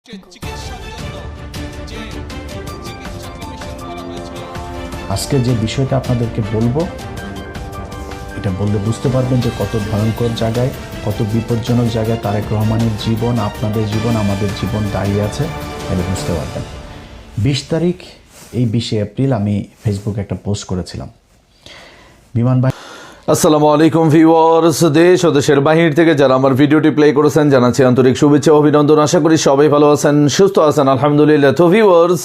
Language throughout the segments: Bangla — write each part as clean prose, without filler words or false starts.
আজকে যে বিষয়টা আপনাদেরকে বলবো, এটা বললে বুঝতে পারবেন যে কত ভয়ঙ্কর জায়গায়, কত বিপজ্জনক জায়গায় তারেক রহমানের জীবন, আপনাদের জীবন, আমাদের জীবন দাঁড়িয়ে আছে, তাহলে বুঝতে পারবেন। 20 তারিখ, এই 20 এপ্রিল আমি ফেসবুকে একটা পোস্ট করেছিলাম। বিমান বাহিনী। আসসালামু আলাইকুম ভিউয়ার্স, দেশ ও দেশের বাহির থেকে যারা আমার ভিডিওটি প্লে করেছেন জানাচ্ছি আন্তরিক শুভেচ্ছা ও অভিনন্দন। আশা করি সবাই ভালো আছেন, সুস্থ আছেন, আলহামদুলিল্লাহ। তো ভিউয়ার্স,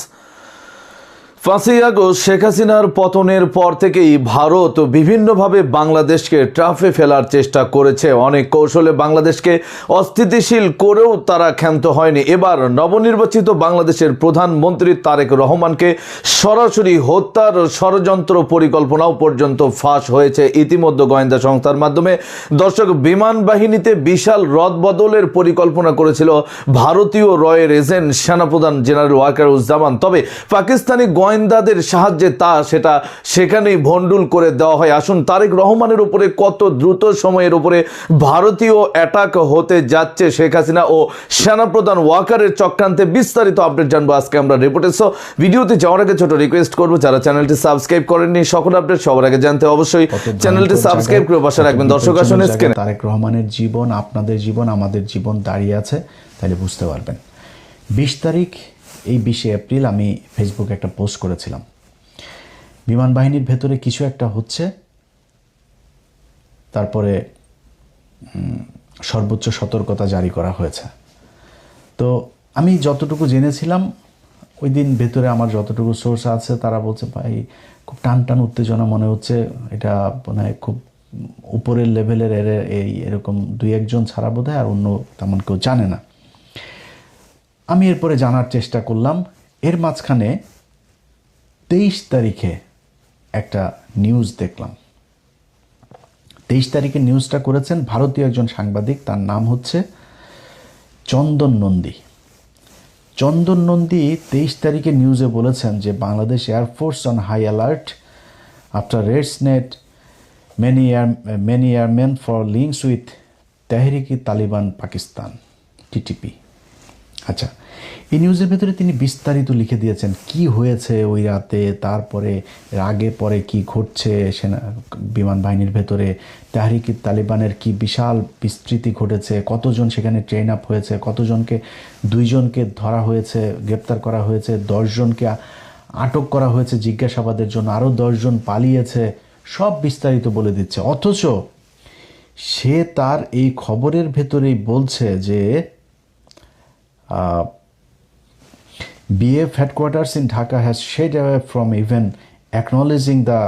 5ই আগস্ট শেখ হাসিনার পতনের পর থেকেই ভারত বিভিন্নভাবে বাংলাদেশকে ট্রাফে ফেলার চেষ্টা করেছে। অনেক কৌশলে বাংলাদেশকে অস্থিতিশীল করেও তারা ক্ষান্ত হয়নি। এবার নবনির্বাচিত বাংলাদেশের প্রধানমন্ত্রী তারেক রহমানকে সরাসরি হত্যার ষড়যন্ত্র পরিকল্পনাও পর্যন্ত ফাঁস হয়েছে ইতিমধ্যে গোয়েন্দা সংস্থার মাধ্যমে। দর্শক, বিমান বাহিনীতে বিশাল রদবদলের পরিকল্পনা করেছিল ভারতীয় রয়ের এজেন্ট সেনাপ্রধান জেনারেল ওয়াকারুজ্জামান। তবে পাকিস্তানি গোয়েন্দাদের সাহায্যে সেটা সেখানেই ভণ্ডুল করে দেওয়া হয়। আসুন, তারেক রহমানের উপরে কত দ্রুত সময়ের উপরে ভারতীয় অ্যাটাক হতে যাচ্ছে শেখ হাসিনা ও সেনাপ্রধান ওয়াকারের চক্রান্তে বিস্তারিত আপডেট জানবো আজকে আমরা রিপোর্টে। সো ভিডিওতে যাওয়ার আগে ছোট রিকোয়েস্ট করবো, যারা চ্যানেলটি সাবস্ক্রাইব করেননি, সকল আপডেট সবার আগে জানতে অবশ্যই চ্যানেলটি সাবস্ক্রাইব করে পাশে রাখবেন। দর্শক, আসুন স্ক্রিনে তারেক রহমানের জীবন, আপনাদের জীবন, আমাদের জীবন দাঁড়িয়ে আছে, তাহলে বুঝতে পারবেন। 20 তারিখ, এই 20 এপ্রিল আমি ফেসবুকে একটা পোস্ট করেছিলাম। বিমান বাহিনীর ভেতরে কিছু একটা হচ্ছে, তারপরে সর্বোচ্চ সতর্কতা জারি করা হয়েছে। তো আমি যতটুকু জেনেছিলাম ওই দিন, ভেতরে আমার যতটুকু সোর্স আছে তারা বলছে, ভাই খুব টান টান উত্তেজনা মনে হচ্ছে, এটা মানে খুব উপরের লেভেলের এরকম 2-1 জন ছাড়া বোধহয় আর অন্য তেমন কেউ জানে না। আমি এরপরে জানার চেষ্টা করলাম। এর মাঝখানে 23 তারিখে একটা নিউজ দেখলাম। 23 তারিখে নিউজটা করেছেন ভারতীয় একজন সাংবাদিক, তার নাম হচ্ছে চন্দন নন্দী। চন্দন নন্দী 23 তারিখে নিউজে বলেছেন যে Bangladesh air force on high alert after raids net many airmen for links with Tehrik-i Taliban Pakistan TTP. আচ্ছা, এই নিউজের ভেতরে তিনি বিস্তারিত লিখে দিয়েছেন কি হয়েছে ওই রাতে, তারপরে আগে পরে কি ঘটছে, সেনা বিমান বাহিনীর ভেতরে তেহরিকি তালিবানের কি বিশাল বিস্তৃতি ঘটেছে, কতজন সেখানে ট্রেন আপ হয়েছে, কতজনকে 2 জনকে ধরা হয়েছে, গ্রেপ্তার করা হয়েছে, 10 জনকে আটক করা হয়েছে জিজ্ঞাসাবাদের জন্য, আরও 10 জন পালিয়েছে, সব বিস্তারিত বলে দিচ্ছে। অথচ সে তার এই খবরের ভেতরেই বলছে যে BF headquarters in Dhaka has shied away from even acknowledging the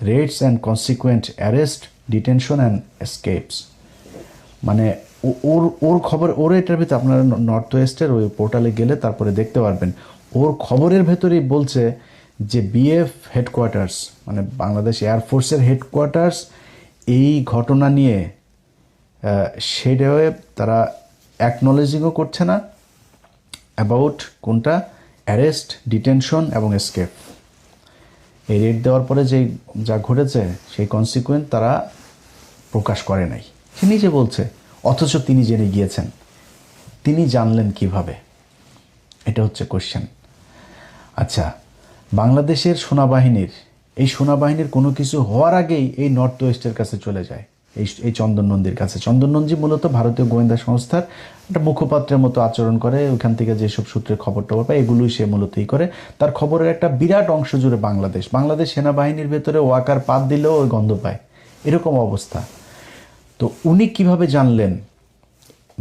raids and consequent arrest, detention and escapes. মানে ওর খবর, ওর এটার ভিতরে আপনারা নর্থ ওয়েস্টের ওই পোর্টালে গেলে তারপরে দেখতে পারবেন, ওর খবরের ভেতরেই বলছে যে BF হেডকোয়ার্টার্স মানে বাংলাদেশ এয়ারফোর্সের হেডকোয়ার্টার্স এই ঘটনা নিয়ে সেটা তারা অ্যাকনোলেজিংও করছে না অ্যাবাউট কোনটা, অ্যারেস্ট, ডিটেনশন এবং এসকেপ। এই রেড দেওয়ার পরে যা ঘটেছে সেই কনসিকুয়েন্ট তারা প্রকাশ করে নাই, সে নিজে বলছে। অথচ তিনি জেনে গিয়েছেন, তিনি জানলেন কিভাবে? এটা হচ্ছে কোশ্চেন। আচ্ছা, বাংলাদেশের সেনাবাহিনীর কোনো কিছু হওয়ার আগেই এই নর্থ ওয়েস্টের কাছে চলে যায়, এই চন্দন নন্দীর কাছে। চন্দন নন্দী মূলত ভারতীয় গোয়েন্দা সংস্থার একটা মুখপাত্রের মতো আচরণ করে, ওইখান থেকে যেসব সূত্রে খবর টবর পায় এগুলোই সে মূলতই করে। তার খবরের একটা বিরাট অংশ জুড়ে বাংলাদেশ সেনাবাহিনীর ভেতরে ওয়াকার পাত দিলেও ওই গন্ধ পায়, এরকম অবস্থা। তো উনি কিভাবে জানলেন?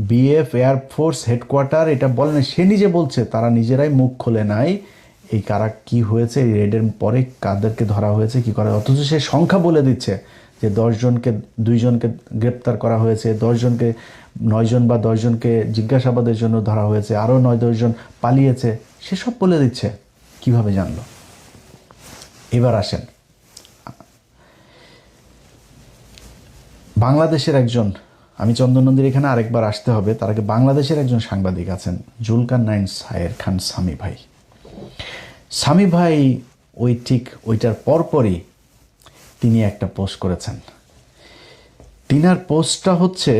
BF এয়ারফোর্স হেডকোয়ার্টার এটা বলেন, সে নিজে বলছে তারা নিজেরাই মুখ খোলে নাই এই কারা কি হয়েছে, এই রেডের পরে কাদেরকে ধরা হয়েছে, কি করা। অথচ সে সংখ্যা বলে দিচ্ছে যে 10 জনকে 2 জনকে গ্রেপ্তার করা হয়েছে, 9 জন বা 10 জনকে জিজ্ঞাসাবাদের জন্য ধরা হয়েছে, আরও 9-10 জন পালিয়েছে, সেসব বলে দিচ্ছে। কিভাবে জানলো? এবার আসেন, বাংলাদেশের একজন, আমি চন্দন নন্দীর এখানে আরেকবার আসতে হবে, তার আগে বাংলাদেশের একজন সাংবাদিক আছেন জুলকারনাইন সায়ের খান সামি ভাই ওইটার পরপরই তিনি একটা পোস্ট করেছেন। তিনার পোস্টটা হচ্ছে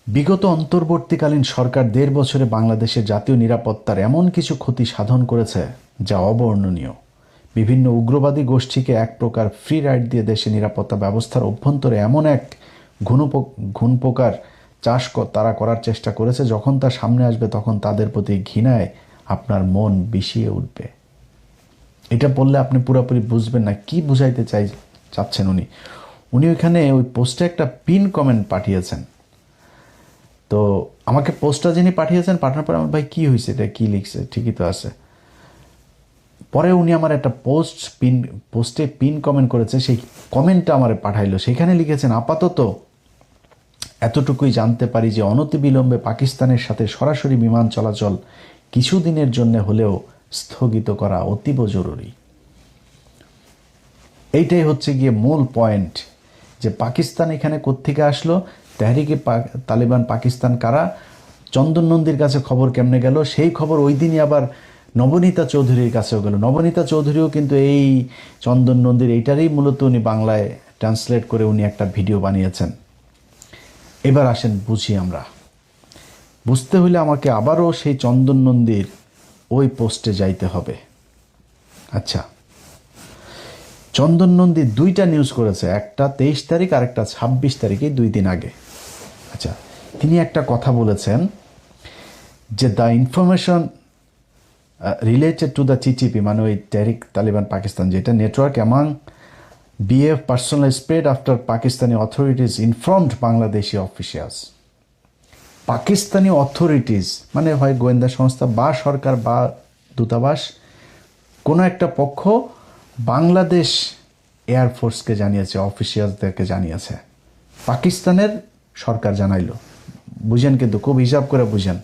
বিগত অন্তর্বর্তীকালীন সরকার 1.5 বছরে বাংলাদেশের জাতীয় নিরাপত্তার এমন কিছু ক্ষতি সাধন করেছে যা অবর্ণনীয়। বিভিন্ন উগ্রবাদী গোষ্ঠীকে এক প্রকার ফ্রি রাইড দিয়ে দেশে নিরাপত্তা ব্যবস্থার অভ্যন্তরে এমন এক ঘুণপোকার চাষ তারা করার চেষ্টা করেছে, যখন তার সামনে আসবে তখন তাদের প্রতি ঘৃণায় আপনার মন বিষিয়ে উঠবে। এটা বললে আপনি পুরোপুরি বুঝবেন না কি বুঝাইতে চাচ্ছেন উনি ওইখানে ওই পোস্টে একটা পিন কমেন্ট পাঠিয়েছেন। তো আমাকে পোস্টটা যিনি পাঠিয়েছেন, পাঠানোর পরে আমার ভাই কী হয়েছে, এটা কী লিখছে, ঠিকই তো আছে। পরে উনি আমার একটা পোস্টে পিন কমেন্ট করেছে, সেই কমেন্টটা আমার পাঠাইলো। সেখানে লিখেছেন, আপাতত এতটুকুই জানতে পারি যে অনতিবিলম্বে পাকিস্তানের সাথে সরাসরি বিমান চলাচল কিছুদিনের জন্য হলেও স্থগিত করা অতীব জরুরি। এইটাই হচ্ছে গিয়ে মূল পয়েন্ট, যে পাকিস্তান এখানে কোত্থেকে আসলো, তেহরিকে তালিবান পাকিস্তান কারা, চন্দন নন্দীর কাছে খবর কেমনে গেল, সেই খবর ওই দিনই আবার নবনীতা চৌধুরীর কাছেও গেল। নবনীতা চৌধুরীও কিন্তু এই চন্দন নন্দীর এইটারই মূলত উনি বাংলায় ট্রান্সলেট করে উনি একটা ভিডিও বানিয়েছেন। এবার আসেন বুঝি আমরা। বুঝতে হলে আমাকে আবারও সেই চন্দন নন্দীর ওই পোস্টে যাইতে হবে। আচ্ছা, চন্দন নন্দী 2টা নিউজ করেছে, একটা 23 তারিখ আর একটা 26 তারিখে, 2 দিন আগে। আচ্ছা, তিনি একটা কথা বলেছেন যে the information related to the TTP, মানে ওই তেহরিক তালিবান পাকিস্তান, যেটা network among BF personal spread after Pakistani authorities informed Bangladeshi officials. Pakistani authorities মানে হয় গোয়েন্দা সংস্থা বা সরকার বা দূতাবাস, কোনো একটা পক্ষ বাংলাদেশ এয়ারফোর্সকে জানিয়েছে, অফিসিয়ালসদেরকে জানিয়েছে, পাকিস্তানের সরকার জানাইলো। বুঝেন, কিন্তু খুব হিসাব করে বুঝেন।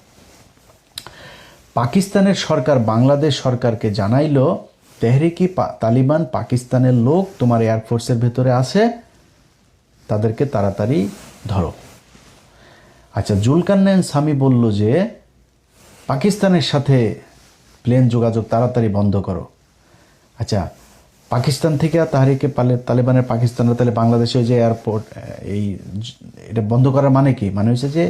পাকিস্তানের সরকার বাংলাদেশ সরকারকে জানাইলো, তেহরিকি তালিবান পাকিস্তানের লোক তোমার এয়ারফোর্সের ভেতরে আছে, তাদেরকে তাড়াতাড়ি ধরো। আচ্ছা, জুলকারনাইন সামি বলল যে পাকিস্তানের সাথে প্লেন যোগাযোগ তাড়াতাড়ি বন্ধ করো। আচ্ছা, পাকিস্তান থেকে তাহরিকে তালেবানের পাকিস্তানের তাহলে বাংলাদেশে যে এয়ারপোর্ট এটা বন্ধ করার মানে কি? মানে হচ্ছে যে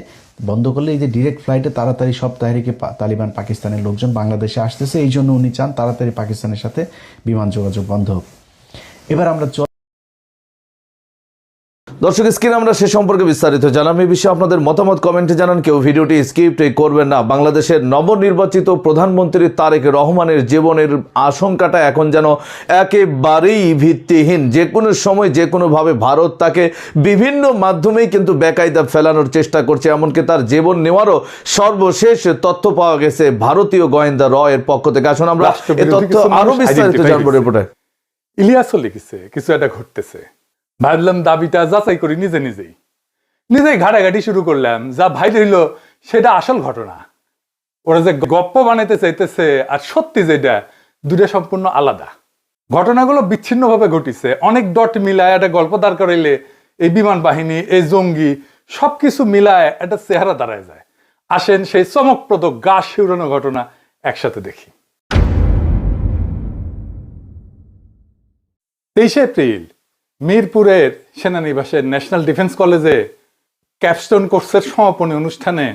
বন্ধ করলে এই যে ডিরেক্ট ফ্লাইটে তাড়াতাড়ি সব তাহরিকে তালিবান পাকিস্তানের লোকজন বাংলাদেশে আসতেছে, এই জন্য উনি চান তাড়াতাড়ি পাকিস্তানের সাথে বিমান যোগাযোগ বন্ধ হোক। এবার আমরা দর্শক, স্ক্রিনে আমরা সে সম্পর্কে বিস্তারিত জানাম। এই বিষয়ে আপনাদের মতামত কমেন্টে জানান। কেউ ভিডিওটি স্কিপ করবেন না। বাংলাদেশের নবনির্বাচিত প্রধানমন্ত্রী তারেক রহমানের জীবনের আশঙ্কাটা এখন যেন একেবারেই ভিত্তিহীন। যে কোনো সময় যে কোনোভাবে ভারত তাকে বিভিন্ন মাধ্যমেই কিন্তু বেকায়দা ফেলানোর চেষ্টা করছে, এমনকি তার জীবন নেওয়ারও সর্বশেষ তথ্য পাওয়া গেছে ভারতীয় গোয়েন্দা র এর পক্ষ থেকে। আসুন আমরা এই তথ্য আরো বিস্তারিত জানবো রিপোর্টে। ইলিয়াসও লিখেছে কিছু একটা ঘটতেছে, ভাবলাম দাবিটা যাচাই করি নিজেই ঘাটাঘাটি শুরু করলাম। যা ভাই রইল সেটা আসল ঘটনা। ওরা যে গপ্প বানাইতে চাইতেছে আর সত্যি যেটা, দুটা সম্পূর্ণ আলাদা। ঘটনাগুলো বিচ্ছিন্নভাবে ঘটিছে, অনেক ডট মিলায় একটা গল্প দাঁড় করাইলে এই বিমান বাহিনী, এই জঙ্গি সবকিছু মিলায় একটা চেহারা দাঁড়ায় যায়। আসেন সেই চমকপ্রদ গা শিউরানো ঘটনা একসাথে দেখি। 23 এপ্রিল মিরপুরের সেনানিবাসের ন্যাশনাল ডিফেন্স কলেজে ক্যাপস্টোন কোর্সের সমাপনী অনুষ্ঠানে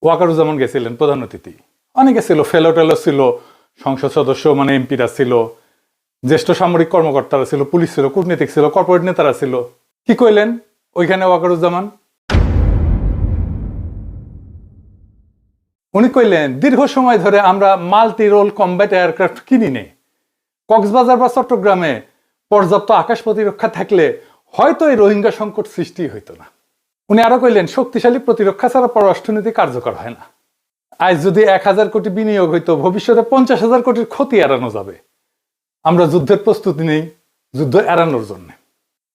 ওয়াকারুজ্জামান গেছিলেন প্রধান অতিথি। অনেকে ছিল, ফেলো টেলো ছিল, সংসদ সদস্য মানে এমপিরা ছিল, জ্যেষ্ঠ সামরিক কর্মকর্তারা ছিল, পুলিশ ছিল, কূটনীতিক ছিল, কর্পোরেট নেতারা ছিল। কি কইলেন ওইখানে ওয়াকারুজ্জামান? উনি কইলেন, দীর্ঘ সময় ধরে আমরা মাল্টি রোল কমব্যাট এয়ারক্রাফট কিনি নেই। কক্সবাজার বা চট্টগ্রামে পর্যাপ্ত আকাশ প্রতিরক্ষা থাকলে হয়তো এই রোহিঙ্গা সংকট সৃষ্টি হইতো না। উনি আরো কইলেন, শক্তিশালী প্রতিরক্ষা ছাড়া পররাষ্ট্রনীতি কার্যকর হয় না। আজ যদি 1000 কোটি বিনিয়োগ হইতো, ভবিষ্যতে 50,000 কোটির ক্ষতি এড়ানো যাবে। আমরা যুদ্ধের প্রস্তুতি নেই যুদ্ধ এড়ানোর জন্য।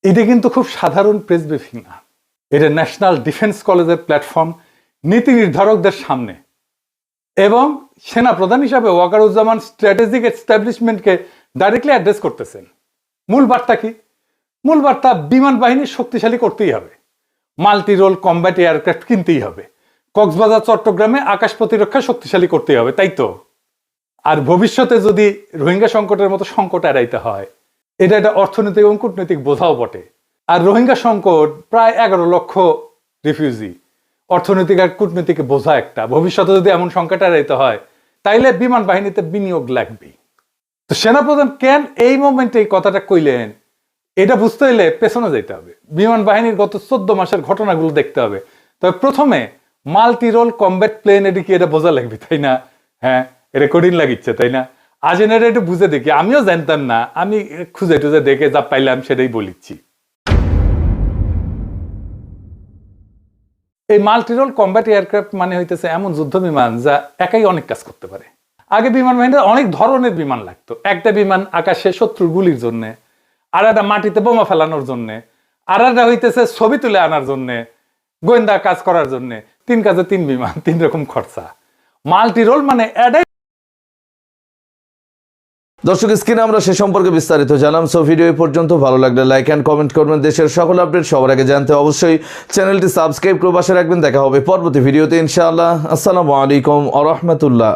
এটা কিন্তু খুব সাধারণ প্রেস ব্রিফিং না, এটা ন্যাশনাল ডিফেন্স কলেজের প্ল্যাটফর্ম, নীতি নির্ধারকদের সামনে। এবং সেনা প্রধান হিসাবে ওয়াকারুজ্জামান স্ট্র্যাটেজিক এস্টাবলিশমেন্টকে ডাইরেক্টলি অ্যাড্রেস করতেছেন। মূল বার্তা কি? মূল বার্তা, বিমান বাহিনী শক্তিশালী করতেই হবে, মাল্টি রোল কমব্যাট এয়ারক্রাফট কিনতেই হবে, কক্সবাজার চট্টগ্রামে আকাশ প্রতিরক্ষা শক্তিশালী করতেই হবে, তাই তো? আর ভবিষ্যতে যদি রোহিঙ্গা সংকটের মতো সংকট এড়াইতে হয়, এটা একটা অর্থনৈতিক এবং কূটনৈতিক বোঝাও বটে। আর রোহিঙ্গা সংকট প্রায় 11 লক্ষ রিফিউজি, অর্থনৈতিক আর কূটনীতিকে বোঝা একটা, ভবিষ্যতে যদি এমন সংকট এড়াইতে হয় তাইলে বিমান বাহিনীতে বিনিয়োগ লাগবে। তো সেনাপ্রধান কেন এই মোমেন্টে এই কথাটা কইলেন, এটা বুঝতে হইলে পেছনে যেতে হবে, বিমান বাহিনীর গত 14 মাসের ঘটনাগুলো দেখতে হবে। তবে প্রথমে মাল্টি রোল কমব্যাট প্লেন, এটা কি এটা বোঝা লাগবে, তাই না? হ্যাঁ, এটা কঠিন লাগিচ্ছে, তাই না? আজ এটা একটু বুঝে দেখি, আমিও জানতাম না, আমি খুঁজে টুজে দেখে যা পাইলাম সেটাই বলিচ্ছি। এই মাল্টি রোল কমব্যাট এয়ারক্রাফট মানে হইতেছে এমন যুদ্ধ বিমান যা একাই অনেক কাজ করতে পারে। আগে বিমান বাহিনীর অনেক ধরনের বিমান লাগতো। একটা বিমান আকাশে শত্রুর গুলির জন্য, আর একটা মাটিতে বোমা ফেলানোর জন্য, আর একটা হইতেছে ছবি তুলে আনার জন্য, গোয়েন্দা কাজ করার জন্য। 3 কাজে 3 বিমান, 3 রকম খরচা। মাল্টি রোল মানে এটাই। দর্শক, স্ক্রিনে আমরা সে সম্পর্কে বিস্তারিত জানলাম। সো ভিডিও এই পর্যন্ত, ভালো লাগলে লাইক এন্ড কমেন্ট করবেন। দেশের সকল আপডেট সবার আগে জানতে অবশ্যই চ্যানেলটি সাবস্ক্রাইব করে পাশে রাখবেন। দেখা হবে পরবর্তী ভিডিওতে ইনশাআল্লাহ। আসসালামু আলাইকুম ওয়া রাহমাতুল্লাহ।